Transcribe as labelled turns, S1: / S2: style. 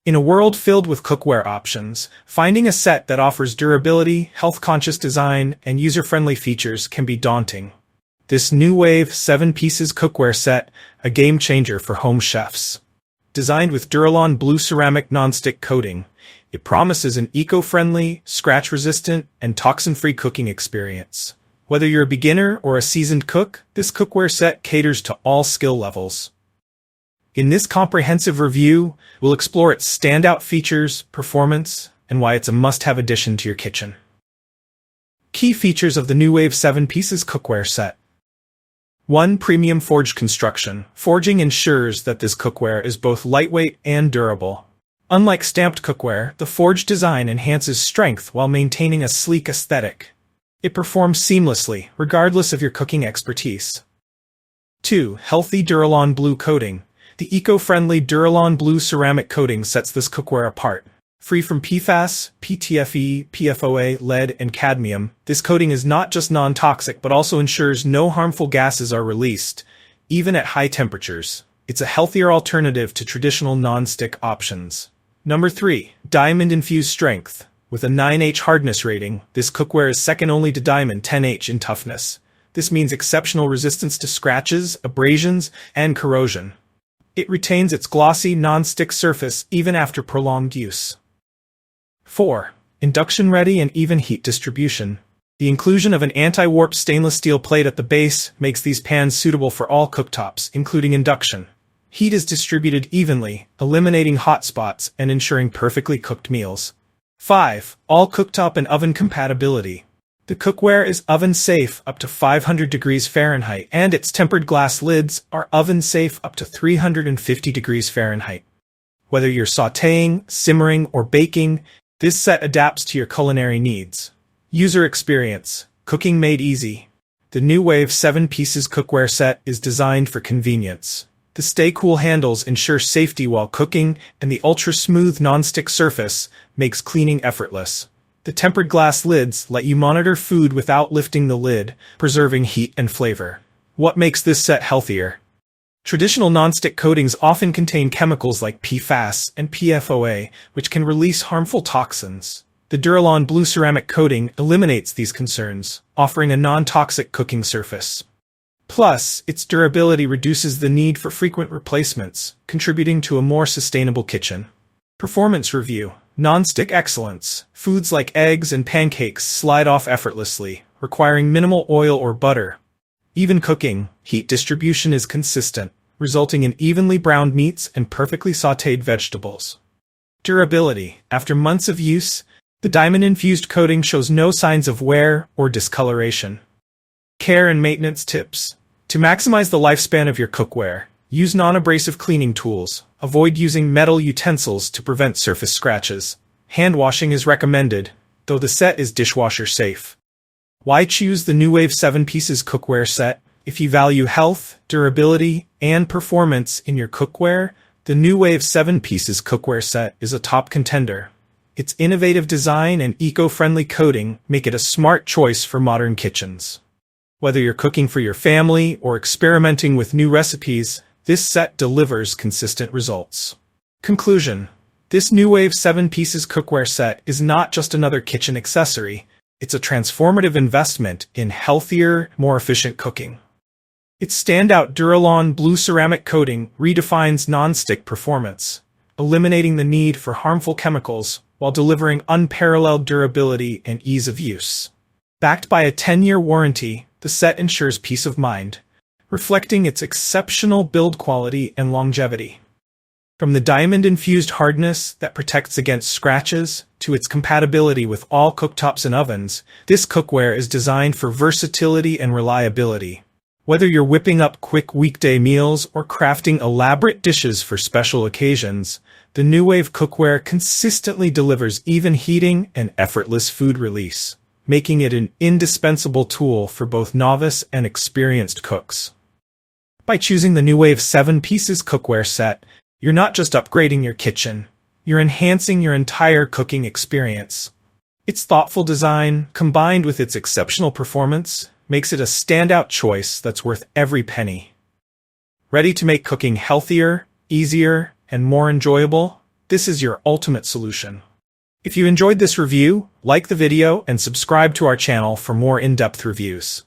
S1: In a world filled with cookware options, finding a set that offers durability, health-conscious design, and user-friendly features can be daunting. This Nuwave 7-pieces cookware set, a game-changer for home chefs. Designed with Duralon Blue Ceramic Nonstick Coating, it promises an eco-friendly, scratch-resistant, and toxin-free cooking experience. Whether you're a beginner or a seasoned cook, this cookware set caters to all skill levels. In this comprehensive review, we'll explore its standout features, performance, and why it's a must-have addition to your kitchen. Key features of the Nuwave 7-pieces cookware set. 1. Premium forged construction. Forging ensures that this cookware is both lightweight and durable. Unlike stamped cookware, the forged design enhances strength while maintaining a sleek aesthetic. It performs seamlessly, regardless of your cooking expertise. 2. Healthy Duralon Blue Coating. The eco-friendly Duralon Blue Ceramic Coating sets this cookware apart. Free from PFAS, PTFE, PFOA, lead, and cadmium, this coating is not just non-toxic but also ensures no harmful gases are released, even at high temperatures. It's a healthier alternative to traditional non-stick options. Number 3. Diamond-infused strength. With a 9H hardness rating, this cookware is second only to Diamond 10H in toughness. This means exceptional resistance to scratches, abrasions, and corrosion. It retains its glossy, non-stick surface even after prolonged use. 4. Induction-ready and even heat distribution. The inclusion of an anti-warp stainless steel plate at the base makes these pans suitable for all cooktops, including induction. Heat is distributed evenly, eliminating hot spots and ensuring perfectly cooked meals. 5. All cooktop and oven compatibility. The cookware is oven-safe up to 500 degrees Fahrenheit, and its tempered glass lids are oven-safe up to 350 degrees Fahrenheit. Whether you're sautéing, simmering, or baking, this set adapts to your culinary needs. User experience. Cooking made easy. The Nuwave 7-pieces cookware set is designed for convenience. The stay-cool handles ensure safety while cooking, and the ultra-smooth non-stick surface makes cleaning effortless. The tempered glass lids let you monitor food without lifting the lid, preserving heat and flavor. What makes this set healthier? Traditional non-stick coatings often contain chemicals like PFAS and PFOA, which can release harmful toxins. The Duralon Blue Ceramic Coating eliminates these concerns, offering a non-toxic cooking surface. Plus, its durability reduces the need for frequent replacements, contributing to a more sustainable kitchen. Performance review. Non-stick excellence. Foods like eggs and pancakes slide off effortlessly, requiring minimal oil or butter. Even cooking, heat distribution is consistent, resulting in evenly browned meats and perfectly sautéed vegetables. Durability. After months of use, the diamond-infused coating shows no signs of wear or discoloration. Care and maintenance tips. To maximize the lifespan of your cookware, use non-abrasive cleaning tools. Avoid using metal utensils to prevent surface scratches. Hand washing is recommended, though the set is dishwasher safe. Why choose the Nuwave 7-pieces cookware set? If you value health, durability, and performance in your cookware, the Nuwave 7-pieces cookware set is a top contender. Its innovative design and eco-friendly coating make it a smart choice for modern kitchens. Whether you're cooking for your family or experimenting with new recipes, this set delivers consistent results. Conclusion. This Nuwave 7-pieces cookware set is not just another kitchen accessory. It's a transformative investment in healthier, more efficient cooking. Its standout Duralon Blue Ceramic Coating redefines non-stick performance, eliminating the need for harmful chemicals while delivering unparalleled durability and ease of use. Backed by a 10-year warranty, the set ensures peace of mind, reflecting its exceptional build quality and longevity. From the diamond-infused hardness that protects against scratches to its compatibility with all cooktops and ovens, this cookware is designed for versatility and reliability. Whether you're whipping up quick weekday meals or crafting elaborate dishes for special occasions, the Nuwave cookware consistently delivers even heating and effortless food release, making it an indispensable tool for both novice and experienced cooks. By choosing the Nuwave 7-pieces cookware set, you're not just upgrading your kitchen, you're enhancing your entire cooking experience. Its thoughtful design, combined with its exceptional performance, makes it a standout choice that's worth every penny. Ready to make cooking healthier, easier, and more enjoyable? this is your ultimate solution. If you enjoyed this review, like the video and subscribe to our channel for more in-depth reviews.